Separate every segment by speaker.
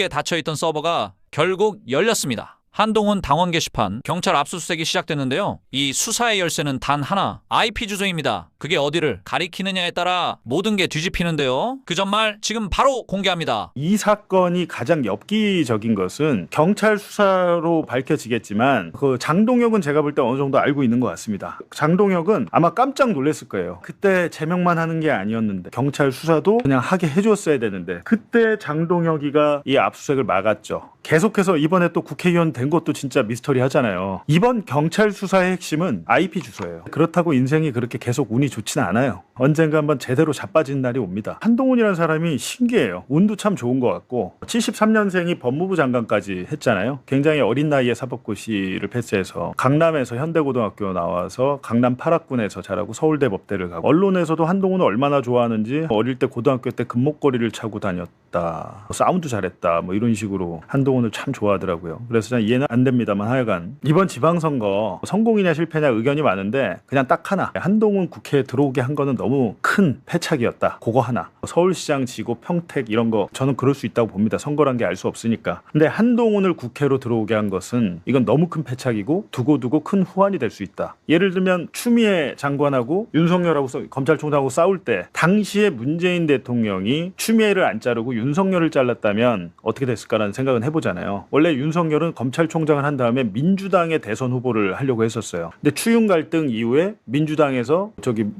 Speaker 1: 닫혀있던 서버가 결국 열렸습니다. 한동훈 당원 게시판 경찰 압수수색이 시작됐는데요. 이 수사의 열쇠는 단 하나, IP 주소입니다. 그게 어디를 가리키느냐에 따라 모든 게 뒤집히는데요. 그 전말 지금 바로 공개합니다.
Speaker 2: 이 사건이 가장 엽기적인 것은 경찰 수사로 밝혀지겠지만 그 장동혁은 제가 볼 때 어느 정도 알고 있는 것 같습니다. 장동혁은 아마 깜짝 놀랐을 거예요. 그때 제명만 하는 게 아니었는데 경찰 수사도 그냥 하게 해줬어야 되는데 그때 장동혁이가 이 압수수색을 막았죠. 계속해서 이번에 또 국회의원 된 것도 진짜 미스터리 하잖아요. 이번 경찰 수사의 핵심은 IP 주소예요. 그렇다고 인생이 그렇게 계속 운이 좋지는 않아요. 언젠가 한번 제대로 자빠진 날이 옵니다. 한동훈이라는 사람이 신기해요. 운도 참 좋은 것 같고 73년생이 법무부 장관까지 했잖아요. 굉장히 어린 나이에 사법고시를 패스해서 강남에서 현대고등학교 나와서 강남 8학군에서 자라고 서울대 법대를 가고 언론에서도 한동훈을 얼마나 좋아하는지 어릴 때 고등학교 때 금목걸이를 차고 다녔다. 싸움도 잘했다. 뭐 이런 식으로 한동훈을 참 좋아하더라고요. 그래서 저는 이해는 안 됩니다만 하여간 이번 지방선거 성공이냐 실패냐 의견이 많은데 그냥 딱 하나. 한동훈 국회에 들어오게 한 거는 너무 큰 패착이었다. 그거 하나. 서울시장 지고 평택 이런 거 저는 그럴 수 있다고 봅니다. 선거란 게 알 수 없으니까. 근데 한동훈을 국회로 들어오게 한 것은 이건 너무 큰 패착이고 두고두고 큰 후환이 될 수 있다. 예를 들면 추미애 장관하고 윤석열하고 검찰총장하고 싸울 때 당시에 문재인 대통령이 추미애를 안 자르고 윤석열을 잘랐다면 어떻게 됐을까라는 생각은 해보잖아요. 원래 윤석열은 검찰총장을 한 다음에 민주당의 대선 후보를 하려고 했었어요. 근데 추윤 갈등 이후에 민주당에서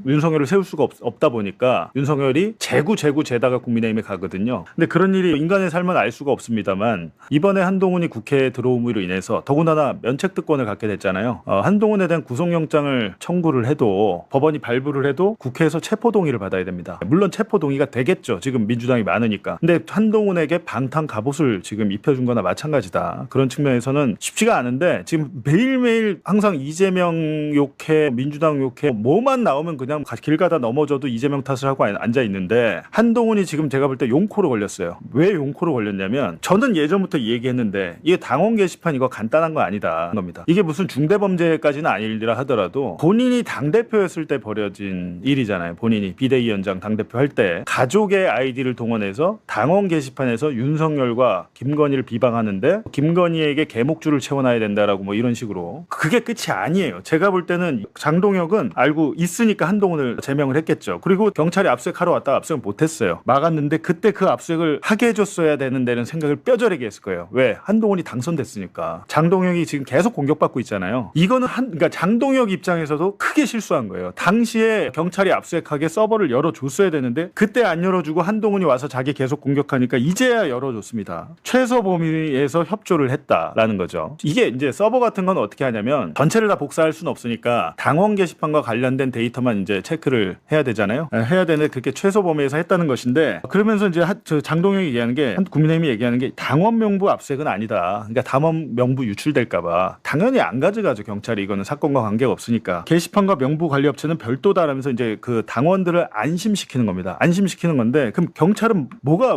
Speaker 2: 윤석열을 세울 수가 없다 보니까 윤석열이 재다가 국민의힘에 가거든요. 근데 그런 일이 인간의 삶은 알 수가 없습니다만 이번에 한동훈이 국회에 들어옴으로 인해서 더군다나 면책특권을 갖게 됐잖아요. 한동훈에 대한 구속영장을 청구를 해도 법원이 발부를 해도 국회에서 체포동의를 받아야 됩니다. 물론 체포동의가 되겠죠. 지금 민주당이 많으니까. 근데 한동훈에게 방탄 갑옷을 지금 입혀준 거나 마찬가지다. 그런 측면에서는 쉽지가 않은데 지금 매일매일 항상 이재명 욕해 민주당 욕해 뭐만 나오면 그냥 길 가다 넘어져도 이재명 탓을 하고 앉아 있는데 한동훈이 지금 제가 볼 때 용코로 걸렸어요. 왜 용코로 걸렸냐면 저는 예전부터 얘기했는데 이게 당원 게시판 이거 간단한 거 아니다 겁니다. 이게 무슨 중대범죄까지는 아니라 하더라도 본인이 당대표였을 때 벌어진 일이잖아요. 본인이 비대위원장 당대표 할 때 가족의 아이디를 동원해서 당원 게시판에서 윤석열과 김건희를 비방하는데 김건희에게 개목줄을 채워놔야 된다라고 뭐 이런 식으로 그게 끝이 아니에요. 제가 볼 때는 장동혁은 알고 있으니까 한동훈을 제명을 했겠죠. 그리고 경찰이 압수수색하러 왔다가 압수수색 못했어요. 막았는데 그때 그 압수수색을 하게 해줬어야 되는 데는 생각을 뼈저리게 했을 거예요. 왜? 한동훈이 당선됐으니까. 장동혁이 지금 계속 공격받고 있잖아요. 이거는 그러니까 장동혁 입장에서도 크게 실수한 거예요. 당시에 경찰이 압수수색하게 서버를 열어줬어야 되는데 그때 안 열어주고 한동훈이 와서 자기 계속 공격하니까 이제야 열어줬습니다. 최소 범위에서 협조를 했다라는 거죠. 이게 이제 서버 같은 건 어떻게 하냐면 전체를 다 복사할 수는 없으니까 당원 게시판과 관련된 데이터만 이제 체크를 해야 되잖아요. 해야 되는데 그렇게 최소 범위에서 했다는 것인데 그러면서 이제 장동혁이 얘기하는 게 국민의힘이 얘기하는 게 당원 명부 압수수색은 아니다. 그러니까 당원 명부 유출될까봐 당연히 안 가져가죠. 경찰이 이거는 사건과 관계가 없으니까 게시판과 명부 관리 업체는 별도다라면서 이제 그 당원들을 안심시키는 겁니다. 안심시키는 건데 그럼 경찰은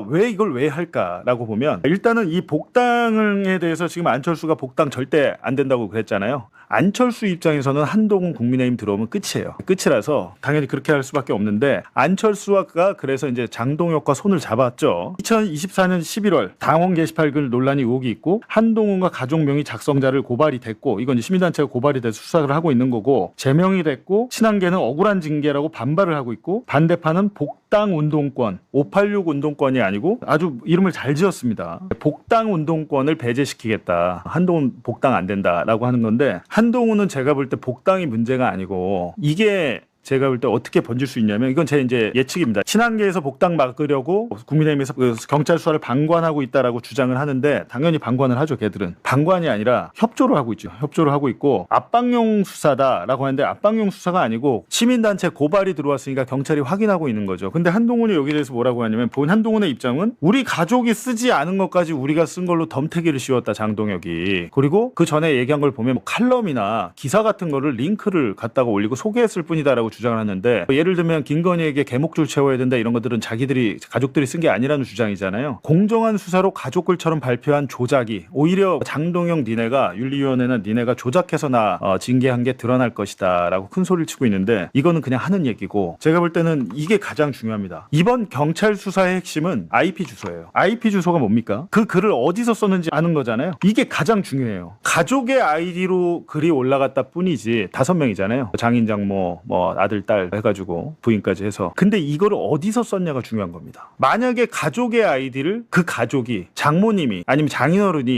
Speaker 2: 왜 이걸 왜 할까라고 보면 일단은 이 복당에 대해서 지금 안철수가 복당 절대 안 된다고 그랬잖아요. 안철수 입장에서는 한동훈 국민의힘 들어오면 끝이에요. 끝이라서 당연히 그렇게 할 수밖에 없는데 안철수가 그래서 이제 장동혁과 손을 잡았죠. 2024년 11월 당원 게시판 글 논란이 의혹이 있고 한동훈과 가족명의 작성자를 고발이 됐고 이건 시민단체가 고발이 돼서 수사를 하고 있는 거고 제명이 됐고 친한계는 억울한 징계라고 반발을 하고 있고 반대파는 복당 운동권 586 운동권이 아니고 아주 이름을 잘 지었습니다. 복당 운동권을 배제시키겠다. 한동훈 복당 안 된다라고 하는 건데 한동훈은 제가 볼 때 복당이 문제가 아니고 이게 제가 볼 때 어떻게 번질 수 있냐면 이건 제 이제 예측입니다. 친한계에서 복당 막으려고 국민의힘에서 그 경찰 수사를 방관하고 있다라고 주장을 하는데 당연히 방관을 하죠. 걔들은 방관이 아니라 협조를 하고 있죠. 협조를 하고 있고 압박용 수사다라고 하는데 압박용 수사가 아니고 시민단체 고발이 들어왔으니까 경찰이 확인하고 있는 거죠. 근데 한동훈이 여기에 대해서 뭐라고 하냐면 한동훈의 입장은 우리 가족이 쓰지 않은 것까지 우리가 쓴 걸로 덤태기를 씌웠다 장동혁이. 그리고 그 전에 얘기한 걸 보면 칼럼이나 기사 같은 거를 링크를 갖다가 올리고 소개했을 뿐이다라고 주장을 하는데 예를 들면 김건희에게 개목줄 채워야 된다 이런 것들은 가족들이 쓴 게 아니라는 주장이잖아요. 공정한 수사로 가족글처럼 발표한 조작이 오히려 장동영 니네가 윤리위원회나 니네가 조작해서 나 징계한 게 드러날 것이다 라고 큰 소리를 치고 있는데 이거는 그냥 하는 얘기고 제가 볼 때는 이게 가장 중요합니다. 이번 경찰 수사의 핵심은 IP 주소예요. IP 주소가 뭡니까? 그 글을 어디서 썼는지 아는 거잖아요. 이게 가장 중요해요. 가족의 아이디로 글이 올라갔다 뿐이지 5명이잖아요. 장인 장모 뭐 아들 딸 해가지고 부인까지 해서 근데 이거를 어디서 썼냐가 중요한 겁니다. 만약에 가족의 아이디를 그 가족이 장모님이 아니면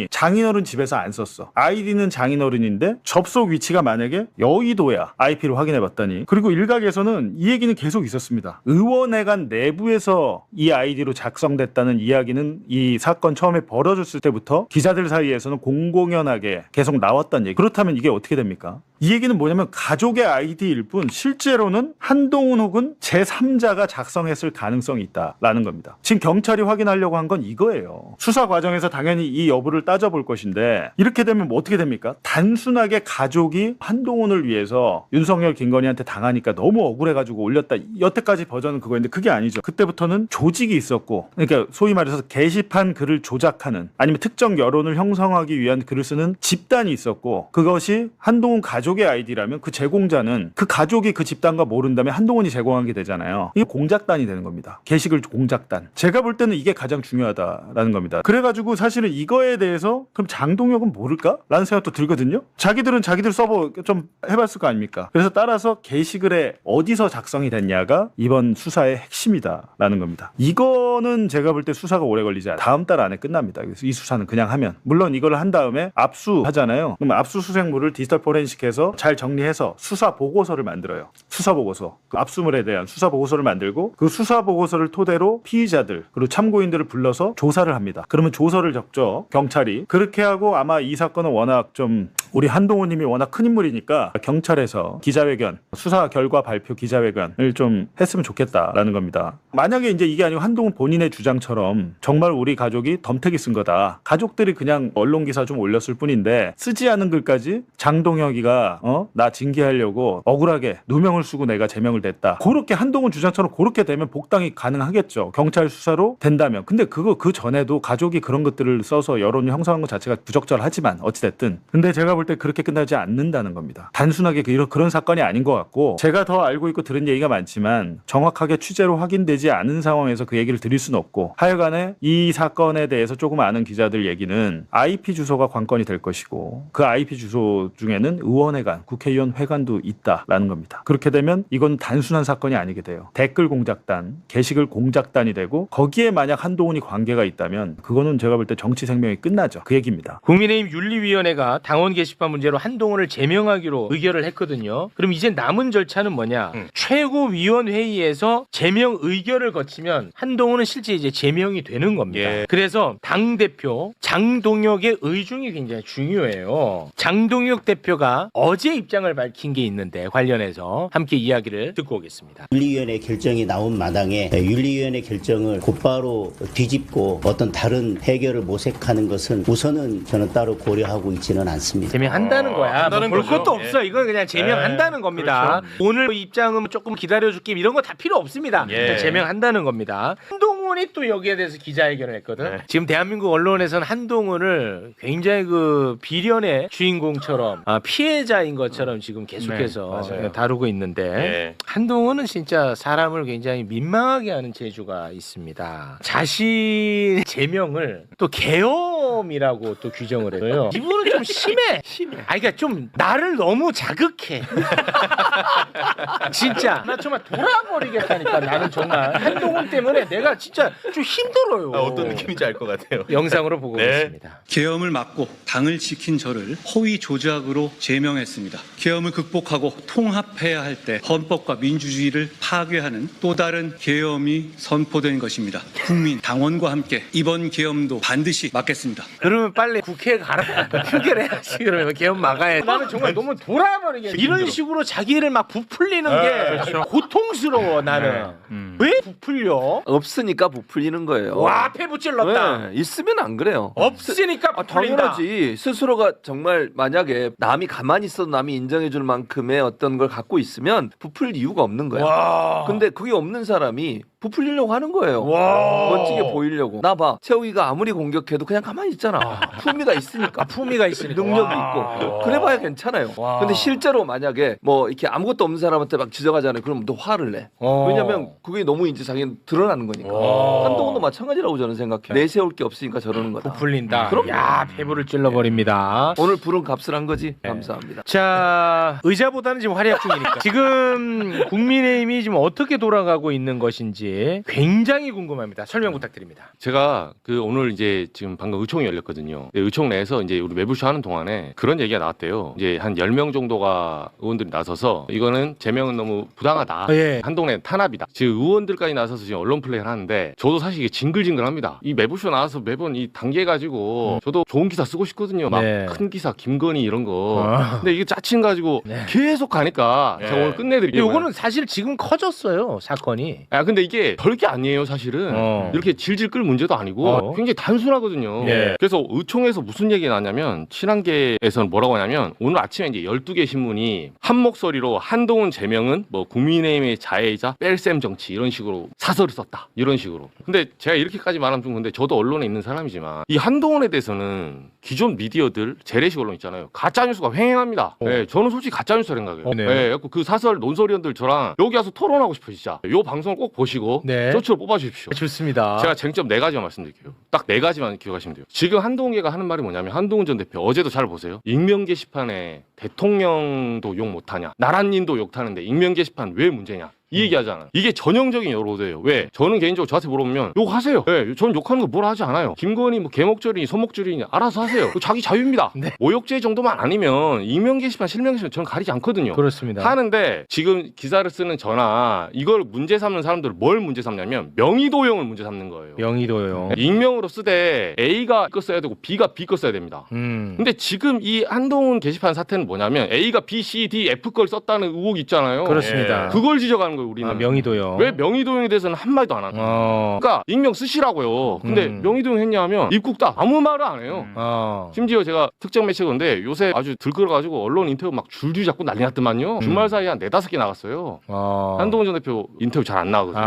Speaker 2: 장인어른 집에서 안 썼어. 아이디는 장인어른인데 접속 위치가 만약에 여의도야. IP를 확인해봤더니 그리고 일각에서는 이 얘기는 계속 있었습니다. 의원회관 내부에서 이 아이디로 작성됐다는 이야기는 이 사건 처음에 벌어졌을 때부터 기자들 사이에서는 공공연하게 계속 나왔단 얘기. 그렇다면 이게 어떻게 됩니까? 이 얘기는 뭐냐면 가족의 아이디일 뿐 실제로는 한동훈 혹은 제3자가 작성했을 가능성이 있다라는 겁니다. 지금 경찰이 확인하려고 한 건 이거예요. 수사 과정에서 당연히 이 여부를 따져볼 것인데 이렇게 되면 뭐 어떻게 됩니까? 단순하게 가족이 한동훈을 위해서 윤석열 김건희한테 당하니까 너무 억울해가지고 올렸다. 여태까지 버전은 그거였는데 그게 아니죠. 그때부터는 조직이 있었고 그러니까 소위 말해서 게시판 글을 조작하는 아니면 특정 여론을 형성하기 위한 글을 쓰는 집단이 있었고 그것이 한동훈 가족의 아이디라면 그 제공자는 그 가족이 그 집단과 모른다면 한동훈이 제공한 게 되잖아요. 이게 공작단이 되는 겁니다. 게시글 공작단. 제가 볼 때는 이게 가장 중요하다라는 겁니다. 그래가지고 사실은 이거에 대해서 그럼 장동혁은 모를까? 라는 생각도 들거든요. 자기들은 자기들 서버 좀 해봤을 거 아닙니까? 그래서 따라서 게시글에 어디서 작성이 됐냐가 이번 수사의 핵심이다라는 겁니다. 이거는 제가 볼 때 수사가 오래 걸리지 않아요. 다음 달 안에 끝납니다. 그래서 이 수사는 그냥 하면 물론 이걸 한 다음에 압수하잖아요. 그럼 압수수색물을 디지털 포렌식해서 잘 정리해서 수사 보고서를 만들어요. 수사 보고서. 그 압수물에 대한 수사 보고서를 만들고 그 수사 보고서를 토대로 피의자들 그리고 참고인들을 불러서 조사를 합니다. 그러면 조서를 적죠. 경찰이. 그렇게 하고 아마 이 사건은 워낙 좀 우리 한동훈 님이 워낙 큰 인물이니까 경찰에서 기자회견, 수사 결과 발표 기자회견을 좀 했으면 좋겠다라는 겁니다. 만약에 이제 이게 아니고 한동훈 본인의 주장처럼 정말 우리 가족이 덤태기 쓴 거다. 가족들이 그냥 언론 기사 좀 올렸을 뿐인데 쓰지 않은 글까지 장동혁이가 나 징계하려고 억울하게 누명을 쓰고 내가 제명을 냈다. 그렇게 한동훈 주장처럼 그렇게 되면 복당이 가능하겠죠. 경찰 수사로 된다면. 근데 그 전에도 가족이 그런 것들을 써서 여론을 형성한 것 자체가 부적절하지만 어찌됐든. 근데 제가 볼 때 그렇게 끝나지 않는다는 겁니다. 단순하게 그런 사건이 아닌 것 같고 제가 더 알고 있고 들은 얘기가 많지만 정확하게 취재로 확인되지 않은 상황에서 그 얘기를 드릴 수는 없고 하여간에 이 사건에 대해서 조금 아는 기자들 얘기는 IP 주소가 관건이 될 것이고 그 IP 주소 중에는 의원회관, 국회의원 회관도 있다라는 겁니다. 그렇게 되면 이건 단순한 사건이 아니게 돼요. 댓글 공작단, 게시글 공작단이 되고 거기에 만약 한동훈이 관계가 있다면 그거는 제가 볼 때 정치 생명이 끝나죠. 그 얘기입니다.
Speaker 3: 국민의힘 윤리위원회가 당원 게시판 문제로 한동훈을 제명하기로 의결을 했거든요. 그럼 이제 남은 절차는 뭐냐? 최고위원회의에서 제명 의결을 거치면 한동훈은 실제 이제 제명이 되는 겁니다.
Speaker 4: 예.
Speaker 3: 그래서 당대표 장동혁의 의중이 굉장히 중요해요. 장동혁 대표가 어제 입장을 밝힌 게 있는데 관련해서 함께 이야기를 듣고 오겠습니다.
Speaker 5: 윤리위원회 결정이 나온 마당에 윤리위원회 결정을 곧바로 뒤집고 어떤 다른 해결을 모색하는 것은 우선은 저는 따로 고려하고 있지는 않습니다.
Speaker 3: 제명한다는 거야.
Speaker 4: 한다는
Speaker 3: 볼
Speaker 4: 거죠.
Speaker 3: 것도
Speaker 4: 예.
Speaker 3: 없어. 이건 그냥 제명한다는 겁니다.
Speaker 4: 그렇죠.
Speaker 3: 오늘 입장은 조금 기다려줄게 이런 거 다 필요 없습니다.
Speaker 4: 예.
Speaker 3: 그냥 제명한다는 겁니다. 한동훈이 또 여기에 대해서 기자회견을 했거든.
Speaker 4: 네.
Speaker 3: 지금 대한민국 언론에서는 한동훈을 굉장히 그 비련의 주인공처럼 피해자인 것처럼 지금 계속해서
Speaker 4: 네, 맞아요.
Speaker 3: 다루고 있는데
Speaker 4: 예.
Speaker 3: 한동훈은 진짜 사람을 굉장히 민망하게 하는 재주가 있습니다. 자신 제명을 또 계엄이라고 또 규정을 해요. 이분은 좀 심해. 그러니까 좀 나를 너무 자극해. 진짜 나 정말 돌아버리겠다니까. 나는 정말 한동훈 때문에 내가 진짜 좀 힘들어요.
Speaker 4: 어떤 느낌인지 알 것 같아요.
Speaker 3: 영상으로 보고
Speaker 4: 네.
Speaker 3: 있습니다.
Speaker 6: 계엄을 막고 당을 지킨 저를 허위 조작으로 제명했습니다. 계엄을 극복하고 통합해야 할 때 헌법과 민주주의를 파괴하는 또 다른 계엄이 선포된 것입니다. 국민, 당원과 함께 이번 계엄도 반드시 막겠습니다.
Speaker 3: 그러면 빨리 국회에 가라. 휴게를 해야지. 그러면 개헌 막아야 돼. 나는 정말 너무 돌아버리겠어. 이런 식으로 자기를 막 부풀리는 게 고통스러워 나는. 왜 부풀려?
Speaker 4: 없으니까 부풀리는 거예요.
Speaker 3: 와 패부 찔렀다.
Speaker 4: 네, 있으면 안 그래요.
Speaker 3: 없으니까 부풀린다.
Speaker 4: 당연하지. 스스로가 정말 만약에 남이 가만히 있어도 남이 인정해줄 만큼의 어떤 걸 갖고 있으면 부풀릴 이유가 없는 거야.
Speaker 3: 와.
Speaker 4: 근데 그게 없는 사람이 부풀리려고 하는 거예요.
Speaker 3: 와.
Speaker 4: 멋지게 보이려고. 나 봐. 채욱이가 아무리 공격해도 그냥 가만히 있잖아. 품위가 있으니까.
Speaker 3: 품위가 있으니까.
Speaker 4: 능력이
Speaker 3: 와.
Speaker 4: 있고. 그래봐야 괜찮아요.
Speaker 3: 와.
Speaker 4: 근데 실제로 만약에 뭐 이렇게 아무것도 없는 사람한테 막 지적하잖아요. 그럼 너 화를 내. 왜냐면 그게 너무 이제 자기는 드러나는 거니까. 한동훈도 마찬가지라고 저는 생각해요. 내세울 게 없으니까 저러는 거다.
Speaker 3: 부풀린다.
Speaker 4: 그럼
Speaker 3: 야 패부를 찔러버립니다.
Speaker 4: 오늘 부른 값을 한 거지. 감사합니다.
Speaker 3: 자 의자보다는 지금 활약 중이니까 지금 국민의힘이 지금 어떻게 돌아가고 있는 것인지 굉장히 궁금합니다. 설명 부탁드립니다.
Speaker 7: 제가 그 오늘 이제 지금 방금 의총이 열렸거든요. 의총 내에서 이제 우리 매불쇼 하는 동안에 그런 얘기가 나왔대요. 이제 한 10명 정도가 의원들이 나서서 이거는 제명은 너무 부당하다.
Speaker 3: 예.
Speaker 7: 한동훈의 탄압이다. 지금 의원들까지 나서서 지금 언론 플레이를 하는데 저도 사실 이게 징글징글합니다. 이 매불쇼 나와서 매번 이 단계가지고 저도 좋은 기사 쓰고 싶거든요. 막
Speaker 3: 네.
Speaker 7: 큰 기사 김건희 이런 거. 근데 이게 짜친 가지고 계속 가니까 제가 오늘 끝내드릴게요.
Speaker 3: 이거는 사실 지금 커졌어요 사건이.
Speaker 7: 근데 이게 별게 아니에요 사실은. 이렇게 질질 끌 문제도 아니고 굉장히 단순하거든요.
Speaker 3: 예.
Speaker 7: 그래서 의총에서 무슨 얘기가 나왔냐면 친한계에서는 뭐라고 하냐면 오늘 아침에 이제 12개 신문이 한 목소리로 한동훈 제명은 뭐 국민의힘의 자해이자 뺄셈 정치 이런 식으로 사설을 썼다 이런 식으로. 근데 제가 이렇게까지 말하면 좀 근데 저도 언론에 있는 사람이지만 이 한동훈에 대해서는 기존 미디어들 재래식 언론 있잖아요. 가짜뉴스가 횡행합니다. 네, 저는 솔직히 가짜뉴스라 생각해요.
Speaker 3: 네.
Speaker 7: 네, 그 사설 논설위원들 저랑 여기 와서 토론하고 싶어요 진짜. 요 방송을 꼭 보시고
Speaker 3: 네.
Speaker 7: 저처럼 뽑아주십시오.
Speaker 3: 좋습니다.
Speaker 7: 제가 쟁점 4가지만 말씀드릴게요. 딱 4가지만 기억하시면 돼요. 지금 한동훈계가 하는 말이 뭐냐면 한동훈 전 대표 어제도 잘 보세요. 익명 게시판에 대통령도 욕 못하냐 나라님도 욕하는데 익명 게시판 왜 문제냐 이 얘기하잖아요. 이게 전형적인 여론이에요. 왜? 저는 개인적으로 저한테 물어보면 욕하세요. 네, 저는 욕하는 거 뭐라 하지 않아요. 김건희 뭐 개목절이니 소목절이니 알아서 하세요. 자기 자유입니다.
Speaker 3: 네.
Speaker 7: 모욕죄 정도만 아니면 익명 게시판 실명 게시판 저는 가리지 않거든요.
Speaker 3: 그렇습니다.
Speaker 7: 하는데 지금 기사를 쓰는 저나 이걸 문제 삼는 사람들은 뭘 문제 삼냐면 명의도용을 문제 삼는 거예요.
Speaker 3: 명의도요.
Speaker 7: 익명으로 쓰되 A가 이거 써야 되고 B가 B 거 써야 됩니다. 근데 지금 이 한동훈 게시판 사태는 뭐냐면 A가 B, C, D, F 걸 썼다는 의혹이 있잖아요.
Speaker 3: 그렇습니다.
Speaker 7: 그걸 지적하는 거예요 우리는.
Speaker 3: 명의도요.
Speaker 7: 왜 명의도용에 대해서는 한마디도 안 하는 거예요. 그러니까 익명 쓰시라고요. 근데 명의도용 했냐 하면 입국다 아무 말을 안 해요. 심지어 제가 특정 매체건데 요새 아주 들끓어가지고 언론 인터뷰 막 줄줄 잡고 난리 났더만요. 주말 사이에 한 4-5개 나갔어요. 한동훈 전 대표 인터뷰 잘 안 나거든요.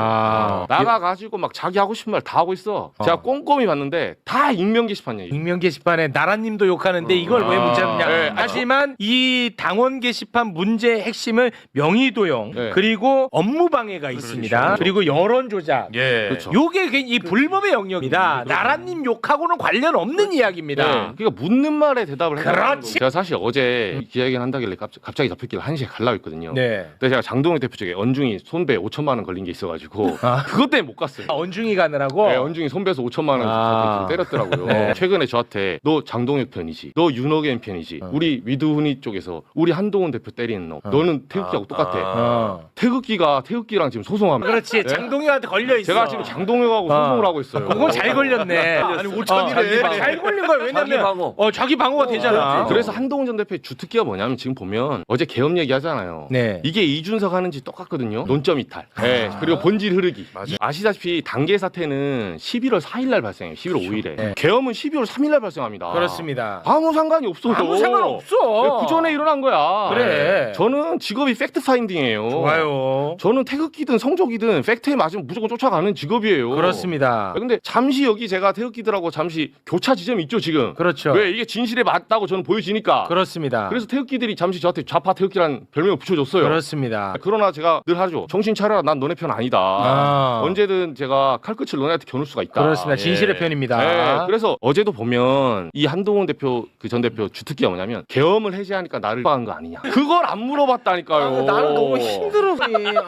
Speaker 7: 나가가지고 막 자기 하고 싶은 말 다 하고 있어. 제가 꼼꼼히 봤는데 다 익명 게시판이에요.
Speaker 3: 익명 게시판에 나라님도 욕하는데 이걸 왜 문제냐?
Speaker 7: 네.
Speaker 3: 하지만 이 당원 게시판 문제의 핵심은 명의도용
Speaker 7: 네.
Speaker 3: 그리고 업무방해가 있습니다. 그리고 여론 조작.
Speaker 7: 그렇죠.
Speaker 3: 요게 이 불법의 영역이다. 나라님 욕하고는 관련 없는 이야기입니다.
Speaker 7: 네. 그러니까 묻는 말에 대답을 해야 되는
Speaker 3: 그렇지.
Speaker 7: 거고. 제가 사실 어제 기자회견 한다길래 갑자기 잡혔길래 1시에 가려고 했거든요.
Speaker 3: 네.
Speaker 7: 근데 제가 장동혁 대표 쪽에 언중이 손배 5천만 원 걸린 게 있어가지고 그것 때문에 못 갔어요.
Speaker 3: 언중이 가느라고.
Speaker 7: 네, 언중이 손배에서 5천만 원 때렸더라고요.
Speaker 3: 네.
Speaker 7: 최근에 저한테 너 장동혁 편이지, 너 윤호겐 편이지, 우리 위드훈이 쪽에서 우리 한동훈 대표 때리는 너, 너는 태극기하고 똑같아. 태극기랑 지금 소송합니다.
Speaker 3: 그렇지. 장동혁한테 걸려 있어.
Speaker 7: 제가 지금 장동혁하고 소송을 하고 있어요.
Speaker 3: 그건 잘 걸렸네. 아니 5천이래. 잘 걸린 거야. 왜냐면
Speaker 4: 자기 방어.
Speaker 3: 자기 방어가 되잖아.
Speaker 7: 그래서 한동훈 전 대표의 주특기가 뭐냐면 지금 보면 어제 계엄 얘기하잖아요.
Speaker 3: 네.
Speaker 7: 이게 이준석 하는지 똑같거든요. 논점 이탈. 네. 그리고 본질 흐르기. 아시다시피 단계 사태는 11월 4일 날 발생해요. 11월 5일에.
Speaker 3: 네.
Speaker 7: 계엄은 12월 3일 날 발생합니다.
Speaker 3: 그렇습니다.
Speaker 7: 아무 상관이 없어요.
Speaker 3: 아무 상관없어.
Speaker 7: 그 전에 일어난 거야.
Speaker 3: 그래.
Speaker 7: 저는 직업이 팩트 파인딩이에요.
Speaker 3: 좋아요.
Speaker 7: 저는 태극기든 성적이든 팩트에 맞으면 무조건 쫓아가는 직업이에요.
Speaker 3: 그렇습니다.
Speaker 7: 근데 잠시 여기 제가 태극기들하고 잠시 교차 지점이 있죠 지금.
Speaker 3: 그렇죠.
Speaker 7: 왜 이게 진실에 맞다고 저는 보여지니까.
Speaker 3: 그렇습니다.
Speaker 7: 그래서 태극기들이 잠시 저한테 좌파 태극기라는 별명을 붙여줬어요.
Speaker 3: 그렇습니다.
Speaker 7: 그러나 제가 늘 하죠. 정신 차려라. 난 너네 편 아니다. 언제든 제가 칼끝을 너네한테 겨눌 수가 있다.
Speaker 3: 그렇습니다. 진실의 편입니다.
Speaker 7: 네. 그래서 어제도 보면 이 한동훈 대표 그 전 대표 주특기가 뭐냐면 계엄을 해제하니까 나를 박은 거 아니냐. 그걸 안 물어봤다니까요.
Speaker 3: 나는 너무 힘들어.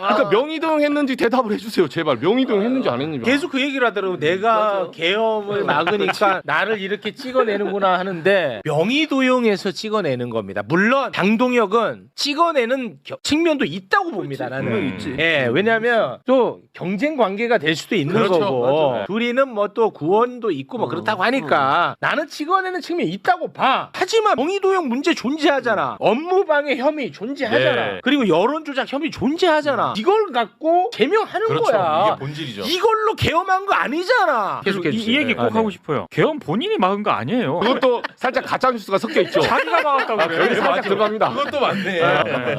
Speaker 7: 그러니까 명의등 했는지 대답을 해주세요. 제발 명의등 했는지 안 했는지.
Speaker 3: 계속 그 얘기를 하더라고. 내가 계엄을 막으니까 나를 이렇게 찍어내는구나 하는데 명의도용에서 찍어내는 겁니다. 물론 장동혁은 찍어내는 측면도 있다고 봅니다. 나는.
Speaker 4: 있지.
Speaker 3: 예, 왜냐하면 또 경쟁 관계가 될 수도 있는 거고 둘이는 뭐 또 구원도 있고 뭐 그렇다고 하니까 나는 찍어내는 측면이 있다고 봐. 하지만 명의도용 문제 존재하잖아. 업무방해 혐의 존재하잖아. 그리고 여론조작 혐의 존재하잖아. 이걸 갖고 제명하는 거야.
Speaker 8: 이게 본질이죠.
Speaker 3: 이걸로 계엄한 거 아니잖아.
Speaker 8: 이 얘기 꼭 하고 싶어요. 계엄 본인이 막은 거 아니에요.
Speaker 7: 그것도 살짝 가짜 뉴스가 섞여 있죠.
Speaker 8: 자기가 막았다고 그래요.
Speaker 7: 여기 살짝 들어갑니다.
Speaker 8: 그것도 맞네.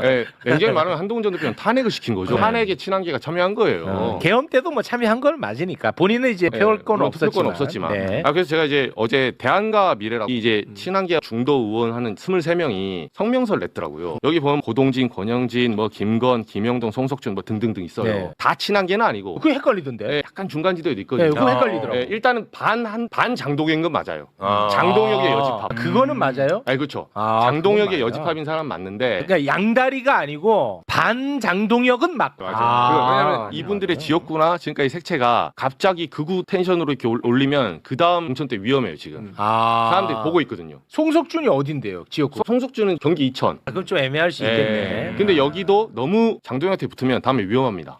Speaker 7: 네, 굉장히 많은 한동훈 전 대표는 탄핵을 시킨 거죠. 탄핵에 친한계가 참여한 거예요.
Speaker 3: 계엄 때도 뭐 참여한 건 맞으니까 본인은 이제 표할 건
Speaker 7: 없었지만.
Speaker 3: 네.
Speaker 7: 그래서 제가 이제 어제 대한과 미래라고 이제 친한계 중도 의원 하는 23명이 성명서를 냈더라고요. 여기 보면 고동진, 권영진, 뭐 김건, 김영동, 송석준 뭐 등등등 있어요.
Speaker 3: 네.
Speaker 7: 다 친한계는 아니고.
Speaker 3: 그거 헷갈리던데.
Speaker 7: 네, 약간 중간 지도에도 있거든요.
Speaker 3: 네, 그거 헷갈리더라고.
Speaker 7: 네, 일단은 반 장동혁인 건 맞아요. 장동혁의 여집합.
Speaker 3: 그거는 맞아요?
Speaker 7: 아니 그렇죠.
Speaker 3: 아,
Speaker 7: 장동혁의
Speaker 3: 그건 맞아요.
Speaker 7: 여집합인 사람 맞는데.
Speaker 3: 그러니까 양다리가 아니고 반 장동혁은 맞고.
Speaker 7: 왜냐하면 이분들의 지역구나 지금까지 색채가 갑자기 극우 텐션으로 이렇게 올리면 그 다음 공천 때 위험해요 지금. 사람들이 보고 있거든요.
Speaker 3: 송석준이 어딘데요? 지역구.
Speaker 7: 송석준은 경기 이천.
Speaker 3: 그럼 좀 애매할 수 있겠네.
Speaker 7: 근데 여기도 너무 장동혁한테 붙으면 다음에 위험합니다.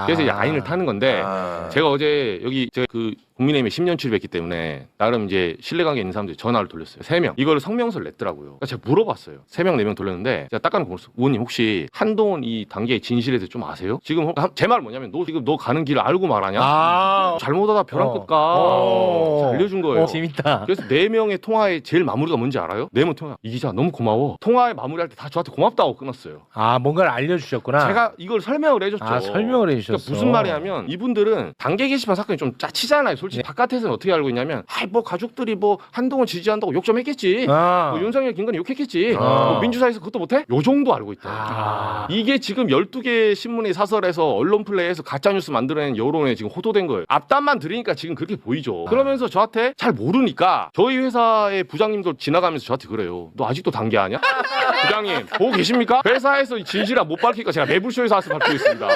Speaker 7: 그래서 이제 아인을 타는 건데 제가 어제 여기 제가 그 국민의힘에 10년 출입했기 때문에 나름 이제 신뢰관계 있는 사람들이 전화를 돌렸어요. 3명. 이거를 성명서를 냈더라고요. 그러니까 제가 물어봤어요. 3명, 4명 돌렸는데 제가 딱 까놓고 물었어요. 의원님 혹시 한동훈 이 단계의 진실에 대해서 좀 아세요? 지금 제 말 뭐냐면 너 지금 너 가는 길을 알고 말하냐? 잘못하다 벼랑 끝가. 알려준 거예요.
Speaker 3: 재밌다.
Speaker 7: 그래서 4명의 통화의 제일 마무리가 뭔지 알아요? 4명 통화. 이 기자 너무 고마워. 통화의 마무리할 때 다 저한테 고맙다고 끊었어요.
Speaker 3: 뭔가를 알려주셨구나.
Speaker 7: 제가 이걸 설명을 해줬죠.
Speaker 3: 설명을 해주셨어.
Speaker 7: 그러니까 무슨 말이냐면 이분들은 단계 게시판 사건이 좀 짜치잖아요. 솔직히 바깥에서는 어떻게 알고 있냐면 뭐 가족들이 뭐 한동훈 지지한다고 욕 좀 했겠지. 뭐 윤석열 김건희 욕했겠지. 뭐 민주사에서 그것도 못해? 요 정도 알고 있다. 이게 지금 12개 신문의 사설에서 언론 플레이에서 가짜뉴스 만들어낸 여론에 지금 호도된 거예요. 앞단만 들으니까 지금 그렇게 보이죠. 그러면서 저한테 잘 모르니까 저희 회사의 부장님도 지나가면서 저한테 그래요. 너 아직도 단계 아냐? 부장님 보고 계십니까? 회사에서 진실아 못 밝히니까 제가 매불쇼에서 와서 밝히고 있습니다.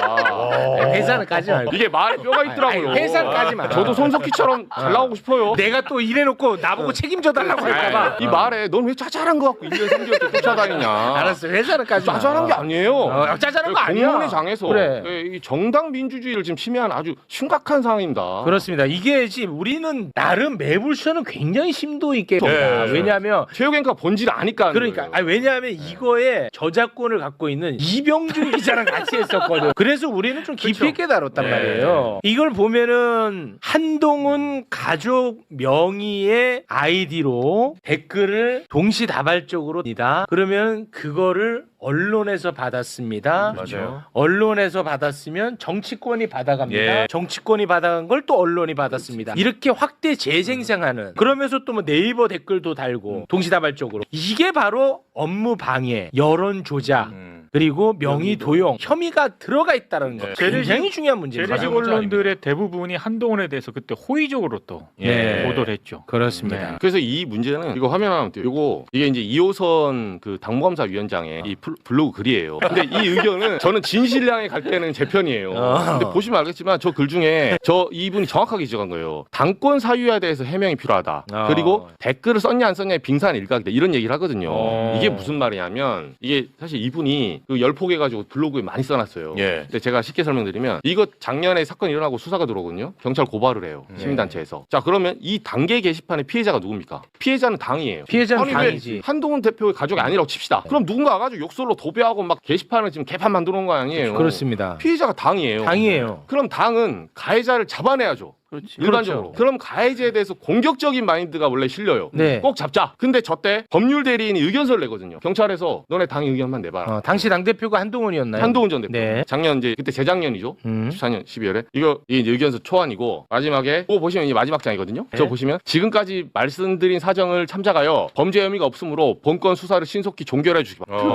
Speaker 3: 회사는 까지 말고.
Speaker 7: 이게 말에 뼈가 있더라고요.
Speaker 3: 회사는 까지 마.
Speaker 7: 저도 손석희처럼 잘 나오고 싶어요.
Speaker 3: 내가 또 이래놓고 나보고 책임져 달라고 할까봐.
Speaker 7: 이 말에 넌 왜 짜잘한 거 갖고 1년 3개월째 쫓아다니냐.
Speaker 3: 알았어. 회사는 까지 마.
Speaker 7: 짜잘한 게 아니에요.
Speaker 3: 짜잘한 거 아니야.
Speaker 7: 공론의 장에서
Speaker 3: 그래.
Speaker 7: 이 정당 민주주의를 지금 침해하는 아주 심각한 상황입니다.
Speaker 3: 그렇습니다. 이게 지금 우리는 나름 매불쇼는 굉장히 심도 있게 봅니다. 왜냐하면
Speaker 7: 체육앵커가 본질을 아니까.
Speaker 3: 그러니까 왜냐하면 이거에 저작권을 갖고 있는 이병준 기자랑 같이 했었거든. 그래서 우리는 좀 깊이 있게 다뤘단 말이에요. 이걸 보면은 한동훈 가족 명의의 아이디로 댓글을 동시다발적으로 니다. 그러면 그거를 언론에서 받았습니다.
Speaker 8: 맞아요.
Speaker 3: 언론에서 받았으면 정치권이 받아갑니다. 정치권이 받아간 걸 또 언론이 받았습니다. 이렇게 확대 재생산하는 그러면서 또 뭐 네이버 댓글도 달고 동시다발적으로 이게 바로 업무 방해, 여론 조작 그리고 명의 도용 혐의가 들어가 있다는 거. 굉장히 중요한 문제입니다.
Speaker 8: 재래식 언론들의 대부분이 한동훈에 대해서 그때 호의적으로 또 보도를 했죠.
Speaker 3: 그렇습니다.
Speaker 7: 그래서 이 문제는 이거 화면 하나 띄워. 이게 이제 2호선 그 당무감사위원장의 이 블로그 글이에요. 근데 이 의견은 저는 진실량에 갈 때는 제 편이에요. 근데 보시면 알겠지만 저 글 중에 이분이 정확하게 지적한 거예요. 당권 사유에 대해서 해명이 필요하다. 그리고 댓글을 썼냐 안 썼냐의 빙산 일각이다. 이런 얘기를 하거든요. 이게 무슨 말이냐면 이게 사실 이분이 그 열폭해가지고 블로그에 많이 써놨어요. 근데 제가 쉽게 설명드리면 이거 작년에 사건이 일어나고 수사가 들어오거든요. 경찰 고발을 해요. 시민단체에서. 자 그러면 이 단계 게시판의 피해자가 누굽니까? 피해자는 당이에요.
Speaker 3: 피해자는
Speaker 7: 아니,
Speaker 3: 당이지.
Speaker 7: 한동훈 대표의 가족이 아니라고 칩시다. 그럼 누군가 와가지고 욕설로 도배하고 막 게시판을 지금 개판 만들어 놓은 거 아니에요?
Speaker 3: 그렇습니다.
Speaker 7: 피해자가 당이에요.
Speaker 3: 당이에요.
Speaker 7: 그럼 당은 가해자를 잡아내야죠. 일반적으로.
Speaker 3: 그렇죠.
Speaker 7: 그럼 가해자에 대해서 공격적인 마인드가 원래 실려요.
Speaker 3: 네.
Speaker 7: 꼭 잡자. 근데 저때 법률 대리인이 의견서를 내거든요. 경찰에서 너네 당 의견만 내봐라.
Speaker 3: 당시 당대표가 한동훈이었나요?
Speaker 7: 한동훈 전 대표.
Speaker 3: 네.
Speaker 7: 작년 이제 그때 재작년이죠. 14년 12월에 이게 이제 의견서 초안이고 마지막에 그거 보시면 이제 마지막 장이거든요. 저 보시면 지금까지 말씀드린 사정을 참작하여 범죄 혐의가 없으므로 본건 수사를 신속히 종결해 주시기 바랍니다.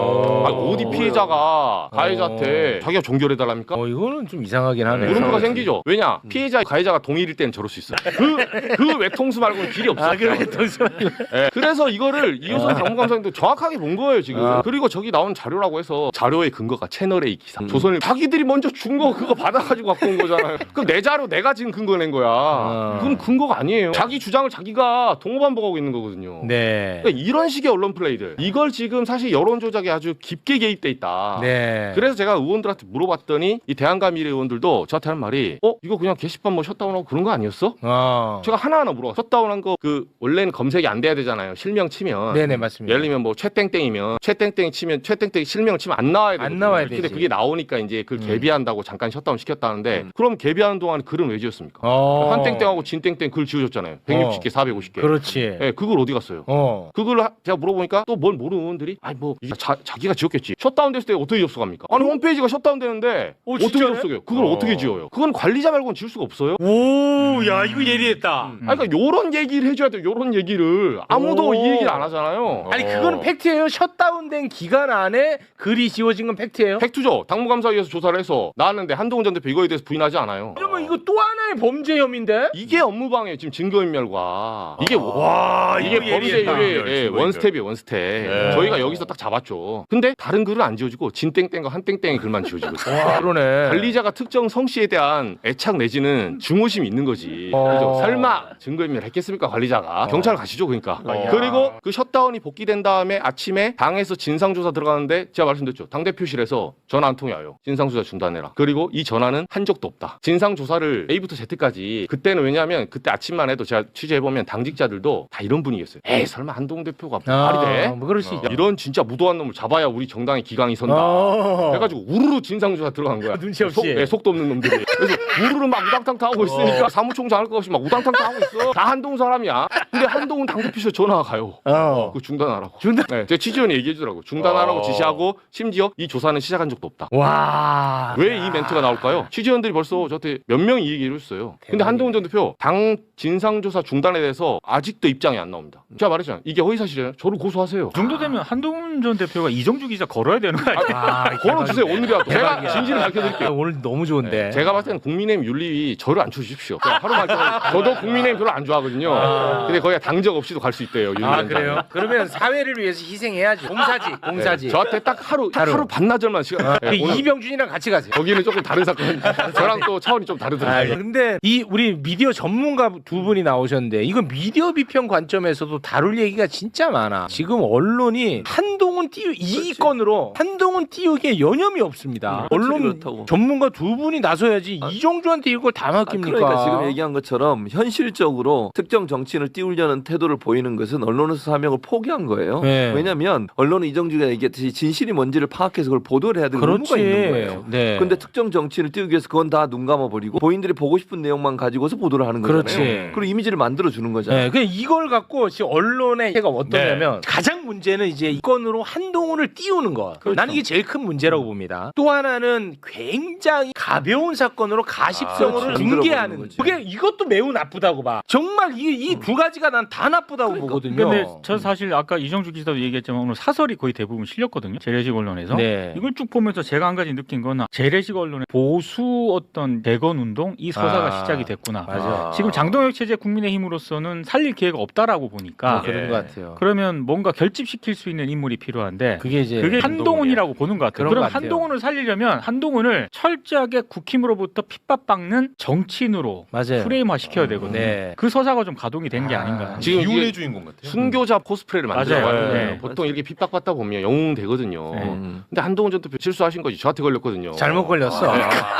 Speaker 7: 어디 피해자가 가해자한테 자기가 종결해 달랍니까?
Speaker 3: 이거는 좀 이상하긴 하네.
Speaker 7: 물음표가 생기죠. 왜냐? 피해자 가해자가 동의 0일일 때는 저럴 수 있어요. 그 외통수 말고는 길이 없어요.
Speaker 3: 그 외통수.
Speaker 7: 네. 그래서 이거를 이효선 당무감사님도 정확하게 본 거예요 지금. 그리고 저기 나온 자료라고 해서 자료의 근거가 채널A 기사. 조선일 자기들이 먼저 준 거 그거 받아가지고 갖고 온 거잖아요. 그럼 내 자료 내가 지금 근거 낸 거야. 그건 근거가 아니에요. 자기 주장을 자기가 동업반복하고 있는 거거든요.
Speaker 3: 네.
Speaker 7: 그러니까 이런 식의 언론 플레이들. 이걸 지금 사실 여론 조작에 아주 깊게 개입돼 있다.
Speaker 3: 네.
Speaker 7: 그래서 제가 의원들한테 물어봤더니 이 대한가미래 의원들도 저한테 한 말이 이거 그냥 게시판 뭐 셧다운하고 그런 거 아니었어? 제가 하나하나 물어. 셧다운한 거 그 원래는 검색이 안 돼야 되잖아요. 실명 치면.
Speaker 3: 네네 맞습니다.
Speaker 7: 예를 들면 뭐 최땡땡이면 최땡땡 치면 최땡땡 실명을 치면 안 나와야 되거든요.
Speaker 3: 안 나와야
Speaker 7: 근데
Speaker 3: 되지.
Speaker 7: 그게 나오니까 이제 그걸 개비한다고 잠깐 셧다운 시켰다는데 그럼 개비하는 동안 글은 왜 지었습니까? 한땡땡하고 진땡땡 글 지워줬잖아요. 160개, 450개.
Speaker 3: 그렇지.
Speaker 7: 네, 그걸 어디 갔어요? 그걸 제가 물어보니까 또 뭘 모르는 의원들이 아니 뭐 이게 자기가 지었겠지. 셧다운 됐을 때 어떻게 접속합니까? 아니 홈페이지가 셧다운 되는데 어떻게
Speaker 3: 진짜네?
Speaker 7: 접속해요? 그걸 어떻게 지어요? 그건 관리자 말고는 지울 수가 없어요.
Speaker 3: 오, 야 이거 예리했다.
Speaker 7: 아니, 그러니까 요런 얘기를 해줘야 돼요. 요런 얘기를 아무도 이 얘기를 안 하잖아요.
Speaker 3: 아니 그거는 팩트예요. 셧다운된 기간 안에 글이 지워진 건 팩트예요.
Speaker 7: 팩트죠. 당무감사위에서 조사를 해서 나왔는데 한동훈 전 대표 이거에 대해서 부인하지 않아요.
Speaker 3: 그러면 이거 또 하나의 범죄 혐의인데?
Speaker 7: 이게 업무방해 지금 증거인멸과 이게
Speaker 3: 와
Speaker 7: 이게 범죄율의 원스텝이에요. 원스텝. 저희가 여기서 딱 잡았죠. 근데 다른 글은 안 지워지고 진땡땡과 한땡땡의 글만 지워지고 있어요.
Speaker 3: 그러네.
Speaker 7: 관리자가 특정 성씨에 대한 애착 내지는 증오심이 있는 거지. 그죠? 설마 증거인멸 했겠습니까 관리자가? 경찰 가시죠 그러니까. 그리고 그 셧다운이 복귀된 다음에 아침에 당에서 진상조사 들어가는데 제가 말씀드렸죠. 당대표실에서 전화 한 통이 와요. 진상조사 중단해라. 그리고 이 전화는 한 적도 없다. 진상조사를 A부터 Z까지 그때는 왜냐하면 그때 아침만 해도 제가 취재해보면 당직자들도 다 이런 분위기였어요. 에이 설마 한동훈 대표가 말이 돼?
Speaker 3: 뭐 그럴 수 있죠.
Speaker 7: 이런 진짜 무도한 놈을 잡아야 우리 정당의 기강이 선다. 해가지고 우르르 진상조사 들어간 거야.
Speaker 3: 눈치 없이.
Speaker 7: 속도 없는 놈들이. 그래서 우르르 막 우당탕탕 하고 있으니까 사무총장 할 거 없이 막 우당탕탕 하고 있어. 다 한동훈 사람이야. 근데 한동훈 당대표실 전화가 가요. 그 중단하라고. 네, 제 취재원이 얘기해 주더라고. 중단하라고 지시하고 심지어 이 조사는 시작한 적도 없다.
Speaker 3: 와.
Speaker 7: 왜 이 멘트가 나올까요? 취재원들이 벌써 저한테 몇 명이 이 얘기를 했어요. 근데 한동훈 전 대표 당 진상조사 중단에 대해서 아직도 입장이 안 나옵니다. 제가 말했잖아요. 이게 허위사실이에요. 저를 고소하세요.
Speaker 8: 그 정도 되면 한동훈 전 대표가 이정주 기자 걸어야 되는 거 아니에요?
Speaker 7: 걸어주세요. 오늘이라도. 제가 진실을 밝혀드릴게요.
Speaker 3: 오늘 너무 좋은데.
Speaker 7: 네, 제가 봤을 때는 국민의힘 윤리위 저를 안 쳐주십시오. 하루만 저도 국민의힘 별로 안 좋아하거든요. 근데 거기 당적 없이도 갈 수 있대요.
Speaker 3: 그래요? 그러면 사회를 위해서 희생해야지. 공사지.
Speaker 7: 네, 저한테 딱 하루 반나절만 시간.
Speaker 3: 그 이병준이랑 같이 가세요.
Speaker 7: 거기는 조금 다른 사건. 저랑 또 차원이 좀 다르더라고요.
Speaker 3: 근데 이 우리 미디어 전문가 두 분이 나오셨는데 이거 미디어 비평 관점에서도 다룰 얘기가 진짜 많아. 지금 언론이 한동훈 이 건으로 한동훈 띄우기에 여념이 없습니다. 언론
Speaker 4: 그렇다고.
Speaker 3: 전문가 두 분이 나서야지 이정주한테 이걸 다 맡깁니까?
Speaker 4: 그러니까 지금 얘기한 것처럼 현실적으로 특정 정치인을 띄우려는 태도를 보이는 것은 언론에서 사명을 포기한 거예요.
Speaker 3: 네.
Speaker 4: 왜냐하면 언론은 이정주가 얘기했듯이 진실이 뭔지를 파악해서 그걸 보도를 해야 되는 의무가 있는 거예요.
Speaker 3: 네.
Speaker 4: 근데 특정 정치인을 띄우기 위해서 그건 다 눈 감아버리고 본인들이 보고 싶은 내용만 가지고서 보도를 하는 거잖아요.
Speaker 3: 그렇지.
Speaker 4: 그리고 이미지를 만들어주는 거잖아요.
Speaker 3: 네, 그냥 이걸 갖고 지금 언론의 해가 어떠냐면 가장 문제는 이제 이 건으로 한동훈을 띄우는 거.
Speaker 4: 그렇죠.
Speaker 3: 나는 이게 제일 큰 문제라고 봅니다. 또 하나는 굉장히 가벼운 사건으로 가십성으로
Speaker 4: 그렇죠.
Speaker 3: 징계하는
Speaker 4: 거지.
Speaker 3: 그게 이것도 매우 나쁘다고 봐. 정말 이 두 가지가 난 다 나쁘다고 보거든요.
Speaker 8: 근데 저 사실 아까 이정주 기자도 얘기했지만 오늘 사설이 거의 대부분 실렸거든요. 재래식 언론에서.
Speaker 3: 네.
Speaker 8: 이걸 쭉 보면서 제가 한 가지 느낀 건 재래식 언론의 보수 어떤 대건 운동 이 서사가 시작이 됐구나.
Speaker 3: 맞아.
Speaker 8: 지금 장동혁 체제 국민의힘으로서는 살릴 기회가 없다라고 보니까
Speaker 3: 그런 것 같아요.
Speaker 8: 그러면 뭔가 결집시킬 수 있는 인물이 필요한데
Speaker 3: 그게 이제
Speaker 8: 그게 한동훈이라고 보는 것 같아요.
Speaker 3: 그런
Speaker 8: 그럼
Speaker 3: 것 같아요.
Speaker 8: 한동훈을 살리려면 한동훈을 철저하게 국힘으로부터 핍박받는 정치인으로
Speaker 3: 맞아요.
Speaker 8: 프레임화 시켜야 되거든요.
Speaker 3: 네.
Speaker 8: 그 서사가 좀 가동이 된 게 아닌가.
Speaker 7: 지금
Speaker 9: 비운의
Speaker 7: 이게
Speaker 9: 주인공 같아요.
Speaker 7: 순교자 코스프레를 만들어가지고
Speaker 8: 맞아요. 네.
Speaker 7: 보통 이렇게 핍박받다 보면 영웅 되거든요.
Speaker 8: 네.
Speaker 7: 근데 한동훈 전 대표 실수하신 거지. 저한테 걸렸거든요.
Speaker 3: 잘못 걸렸어.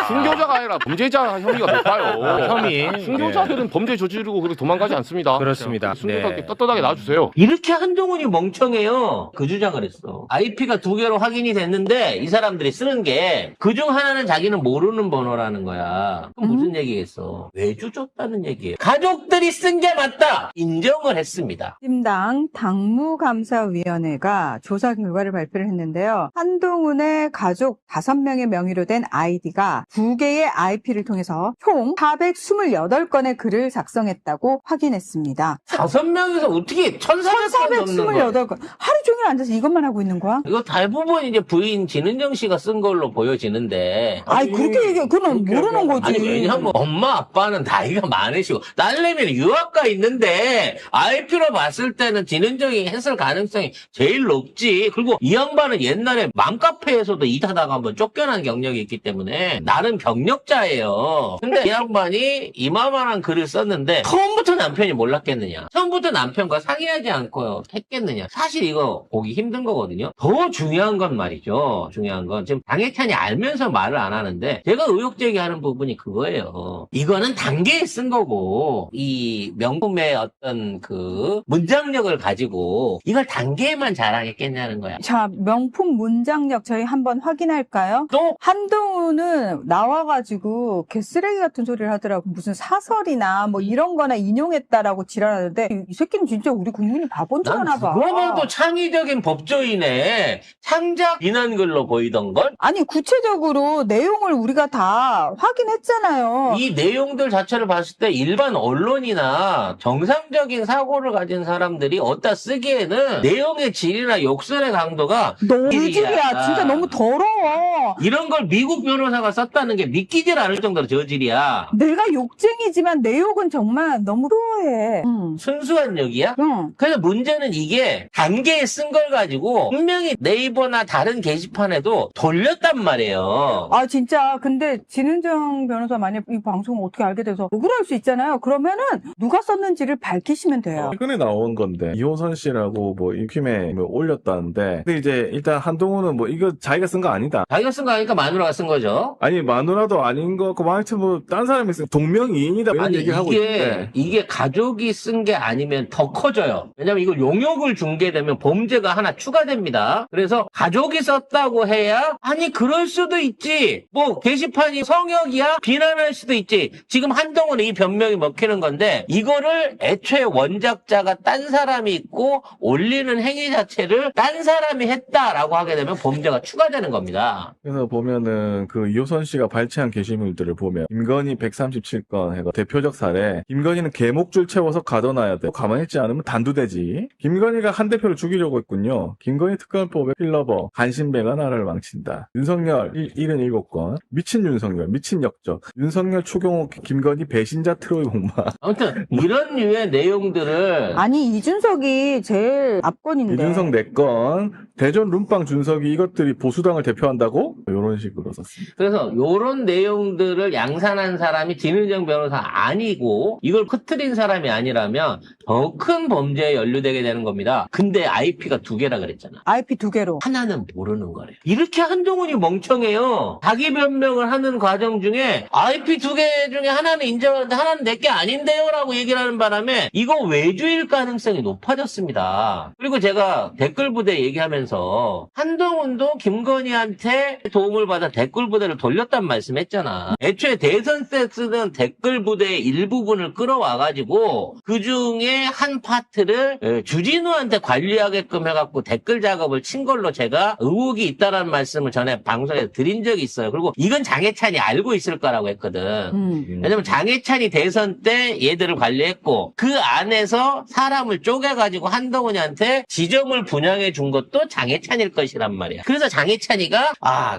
Speaker 7: 순교자가 아니라 범죄자 혐의가 높아요.
Speaker 3: 혐의.
Speaker 7: 순교자들은 범죄 저지르고 그렇게 도망가지 않습니다.
Speaker 3: 그렇습니다.
Speaker 7: 순교자
Speaker 3: 네.
Speaker 7: 떳떳하게 놔주세요.
Speaker 10: 이렇게 한동훈이 멍청해요. 그 주장을 했어. IP가 2개로 확인이 됐는데 이 사람들이 쓰는 게 그중 하나는 자기는 모르는 번호라는 거야. 그럼 무슨 얘기겠어? 외주 줬다는 얘기예요. 가족들이 쓴 게 맞다. 인정을 했습니다.
Speaker 11: 민주당 당무감사위원회가 조사 결과를 발표를 했는데요. 한동훈의 가족 5명의 명의로 된 아이디가 2개의 IP를 통해서 총 428건의 글을 작성했다고 확인했습니다.
Speaker 10: 5명에서 어떻게 1,400건 넘는 거야?
Speaker 11: 1428건. 하루 종일 앉아서 이것만 하고 있는 거야?
Speaker 10: 이거 대부분 이제 부인 진은정 씨가 쓴 걸로 보여지는데.
Speaker 11: 아이, 그렇게 얘기해. 그건 모르는 거지.
Speaker 10: 아니 왜냐면 엄마 아빠는 나이가 많으시고 딸내미는 유학가 있는데 IP로 봤을 때는 진은정이 했을 가능성이 제일 높지. 그리고 이 양반은 옛날에 맘카페에서도 일하다가 한번 쫓겨난 경력이 있기 때문에 나름 경력자예요. 근데 이 양반이 이마만한 글을 썼는데 처음부터 남편이 몰랐겠느냐. 처음부터 남편과 상의하지 않고 했겠느냐. 사실 이거 보기 힘든 거거든요. 더 중요한 건 말이죠. 중요한 건 지금 장혜찬이 알면서 말을 안 하는데 제가 의혹 제기하는 부분이 그거예요. 이거는 단계에 쓴 거고 이 명품의 어떤 그 문장력을 가지고 이걸 단계에만 자랑했겠냐는 거야.
Speaker 11: 자, 명품 문장력 저희 한번 확인할까요?
Speaker 10: 또
Speaker 11: 한동훈은 나와가지고 개쓰레기 같은 소리를 하더라고. 무슨 사설이나 뭐 이런 거나 인용했다라고 지랄하는데 이 새끼는 진짜 우리 국민이 바본 줄 아나 봐.
Speaker 10: 그거봐도 창의적인 법조인의 창작 비난글로 보이던걸?
Speaker 11: 아니 구체적으로 내용을 우리가 다 확인했잖아요.
Speaker 10: 이 내용들 자체를 봤을 때 일반 언론이나 정상적인 사고를 가진 사람들이 어디다 쓰기에는 내용의 질이나 욕설의 강도가
Speaker 11: 너무 질이야. 진짜 너무 더러워.
Speaker 10: 이런 걸 미국 변호사가 썼다는 게 믿기질 않을 정도로 저질이야.
Speaker 11: 내가 욕쟁이지만 내 욕은 정말 너무 후해.
Speaker 10: 순수한 욕이야?
Speaker 11: 응.
Speaker 10: 그래서 문제는 이게 단계에 쓴 걸 가지고 분명히 네이버나 다른 게시판에도 돌렸단 말이에요.
Speaker 11: 아 진짜 근데 진은정 변호사 만약 이 방송을 어떻게 알게 돼서 욕을 할 수 있잖아요. 그러면은 누가 썼는지를 밝히시면 돼요.
Speaker 9: 최근에 나온 건데 이호선 씨라고 뭐 인킴에 뭐 올렸다는데 근데 이제 일단 한동훈은 뭐 이거 자기가 쓴 거 아니다.
Speaker 10: 자기가 쓴 거 아니까 마누라가 쓴 거죠.
Speaker 9: 아니 마누라도 아닌 거 같고 하여튼 뭐 딴 사람이 쓴 동명이인이다 이런
Speaker 10: 아니
Speaker 9: 얘기를 하고 있는데
Speaker 10: 이게 가족이 쓴 게 아니면 더 커져요. 왜냐면 이거 용역을 준 게 되면 범죄가 하나 추가됩니다. 그래서 가족이 썼다고 해야 아니 그럴 수도 있지. 뭐 게시판이 성역이야? 비난할 수도 있지. 지금 한동훈은 이 변명이 먹히는 건데 이거를 애초에 원작자가 딴 사람이 있고 올리는 행위 자체를 딴 사람이 했다라고 하게 되면 범죄가 추가되는 겁니다.
Speaker 9: 그래서 보면은 그 이호선 씨가 발췌한 게시물들을 보면 김건희 137건 해가 대표적 사례. 김건희는 개목줄 채워서 가둬놔야 돼. 가만히 있지 않으면 단두대지. 김건희가 한 대표를 죽이려고 했군요. 김건희 특검법의 필러버 간신배가 나라를 망친다. 윤석열 77건 미친 윤석열 미친 역적 윤석열 추경호 김건희 배신자 트로이 공마.
Speaker 10: 아무튼 이런 류의 내용들을
Speaker 11: 아니 이준석이 제일 압권인데.
Speaker 9: 이준석 4건 대전 룸빵 준석이 이것들이 보수당을 대표한다고? 이런 식으로 썼습니다.
Speaker 10: 그래서 이런 내용들을 양산한 사람이 진은정 변호사 아니고 이걸 퍼뜨린 사람이 아니라면 더 큰 범죄에 연루되게 되는 겁니다. 근데 IP가 2개라 그랬잖아.
Speaker 11: IP 2개로.
Speaker 10: 하나는 모르는 거래요. 이렇게 한동훈이 멍청해요. 자기 변명을 하는 과정 중에 IP 2개 중에 하나는 인정하는데 하나는 내게 아닌데요 라고 얘기를 하는 바람에 이거 외주일 가능성이 높아졌습니다. 그리고 제가 댓글 부대 얘기하면서 한동훈도 김건희한테 도움을 받아 댓글 부대를 돌렸단 말씀했잖아. 애초에 대선 때 쓰던 댓글 부대의 일부분을 끌어와가지고 그 중에 한 파트를 주진우한테 관리하게끔 해갖고 댓글 작업을 친 걸로 제가 의혹이 있다라는 말씀을 전에 방송에서 드린 적이 있어요. 그리고 이건 장혜찬이 알고 있을 거라고 했거든. 왜냐면 장혜찬이 대선 때 얘들을 관리했고 그 안에서 사람을 쪼개가지고 한동훈이한테 지점을 분양해 준 것도 장혜찬일 것이란 말이야. 그래서 장혜찬이가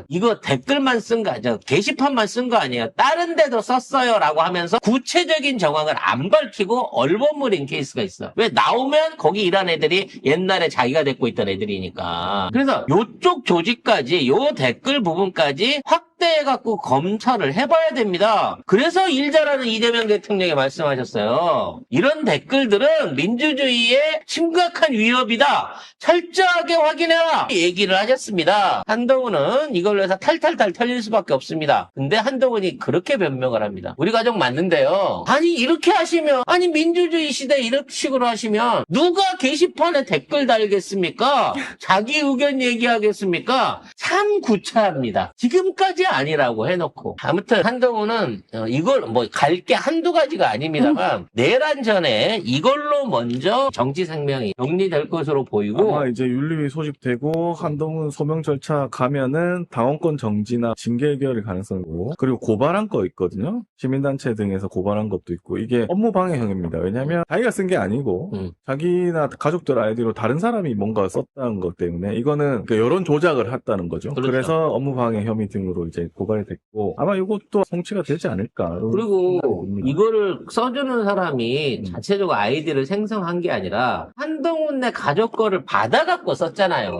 Speaker 10: 이거 댓글만 쓴 거 아니야. 게시판만 쓴 거 아니에요. 다른 데도 썼어요 라고 하면서 구체적인 정황을 안 밝히고 얼버무린 케이스가 있어. 왜 나오면 거기 일한 애들이 옛날에 자기가 데리고 있던 애들이니까. 그래서 요쪽 조직까지 요 댓글 부분까지 확대해갖고 검찰을 해봐야 됩니다. 그래서 일 잘하는 이재명 대통령이 말씀하셨어요. 이런 댓글들은 민주주의의 심각한 위협이다. 철저하게 확인해라. 얘기를 하셨습니다. 한동훈은 이걸로 해서 탈탈탈 털릴 수밖에 없습니다. 근데 한동훈이 그렇게 변명을 합니다. 우리 가족 맞는데요. 아니 이렇게 하시면 아니 민주주의 시대 이런 식으로 하시면 누가 게시판에 댓글 달겠습니까? 자기 의견 얘기하겠습니까? 참 구차합니다. 지금까지 아니라고 해놓고. 아무튼 한동훈은 이걸 뭐 갈 게 한두 가지가 아닙니다만 내란 전에 이걸로 먼저 정치 생명이 정리될 것으로 보이고
Speaker 9: 아마 이제 윤리위 소집되고 한동훈 소명 절차 가면은 당원권 정지나 징계 해결일 가능성이고 그리고 고발한 거 있거든요. 시민단체 등에서 고발한 것도 있고 이게 업무 방해형입니다. 왜냐하면 자기가 쓴 게 아니고 자기나 가족들 아이디로 다른 사람이 뭔가 썼다는 것 때문에 이거는 여론 조작을 했다는 거죠. 거죠.
Speaker 10: 그렇죠.
Speaker 9: 그래서 업무방해 혐의 등으로 이제 고발이 됐고 아마 이것도 송치가 되지 않을까.
Speaker 10: 그리고
Speaker 9: 봅니다.
Speaker 10: 이거를 써주는 사람이 자체적으로 아이디를 생성한 게 아니라 한동훈의 가족 거를 받아갖고 썼잖아요.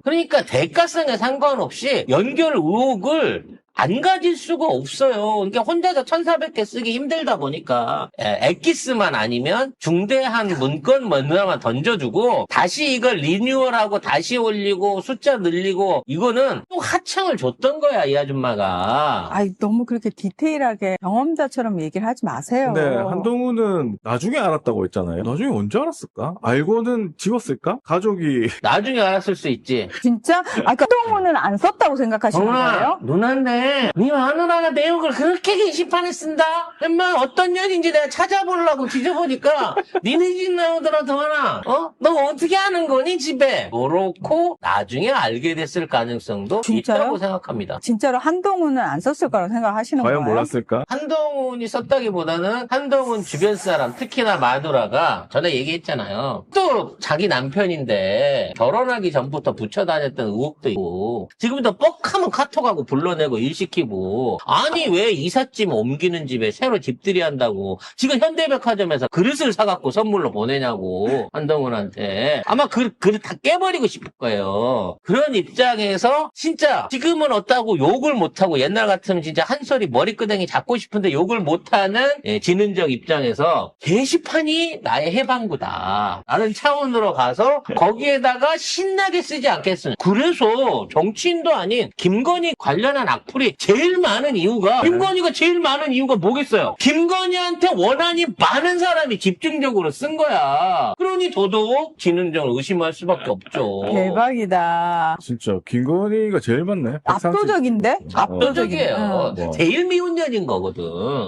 Speaker 10: 그러니까 대가성에 상관없이 연결 의혹을 안 가질 수가 없어요. 그러니까 혼자서 1400개 쓰기 힘들다 보니까 엑기스만 아니면 중대한 문건 하나만 던져주고 다시 이걸 리뉴얼하고 다시 올리고 숫자 늘리고 이거는 또 하청을 줬던 거야 이 아줌마가.
Speaker 11: 아이, 너무 그렇게 디테일하게 경험자처럼 얘기를 하지 마세요.
Speaker 9: 근데 한동훈은 나중에 알았다고 했잖아요. 나중에 언제 알았을까? 알고는 지웠을까? 가족이
Speaker 10: 나중에 알았을 수 있지.
Speaker 11: 진짜? 그러니까 한동훈은 안 썼다고 생각하시는 거예요?
Speaker 10: 누나인데 네 마누라가 내용을 그렇게 게시판에 쓴다? 엄마 어떤 년인지 내가 찾아보려고 뒤져보니까 니네 집 나오더라 동원아. 너 어떻게 하는 거니 집에? 그렇고 나중에 알게 됐을 가능성도
Speaker 11: 진짜요?
Speaker 10: 있다고 생각합니다.
Speaker 11: 진짜로 한동훈은 안 썼을 거라고 생각하시는
Speaker 9: 과연
Speaker 11: 거예요?
Speaker 9: 몰랐을까?
Speaker 10: 한동훈이 썼다기보다는 한동훈 주변 사람 특히나 마누라가 전에 얘기했잖아요. 또 자기 남편인데 결혼하기 전부터 붙여 다녔던 의혹도 있고 지금도 뻑하면 카톡하고 불러내고 일시키고 아니 왜 이삿짐 옮기는 집에 새로 집들이 한다고 지금 현대백화점에서 그릇을 사갖고 선물로 보내냐고 한동훈한테 아마 그릇 다 깨버리고 싶을 거예요. 그런 입장에서 진짜 지금은 어따고 욕을 못하고 옛날 같으면 진짜 한 소리 머리끄댕이 잡고 싶은데 욕을 못하는 지능적 입장에서 게시판이 나의 해방구다 라는 차원으로 가서 거기에다가 신나게 쓰지 않겠습니까? 그래서 정치인도 아닌 김건희 관련한 악플이 제일 많은 이유가 김건희가 제일 많은 이유가 뭐겠어요? 김건희한테 원한이 많은 사람이 집중적으로 쓴 거야. 그러니 더더욱 지능적을 의심할 수밖에 없죠.
Speaker 11: 대박이다.
Speaker 9: 진짜 김건희가 제일 많네.
Speaker 11: 압도적인데?
Speaker 10: 압도적이에요.
Speaker 9: 뭐.
Speaker 10: 제일 미운 년인 거거든.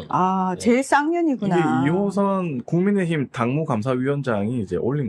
Speaker 11: 아, 제일 쌍년이구나.
Speaker 9: 이게 2호선 국민의힘 당무감사위원장이 이제 올린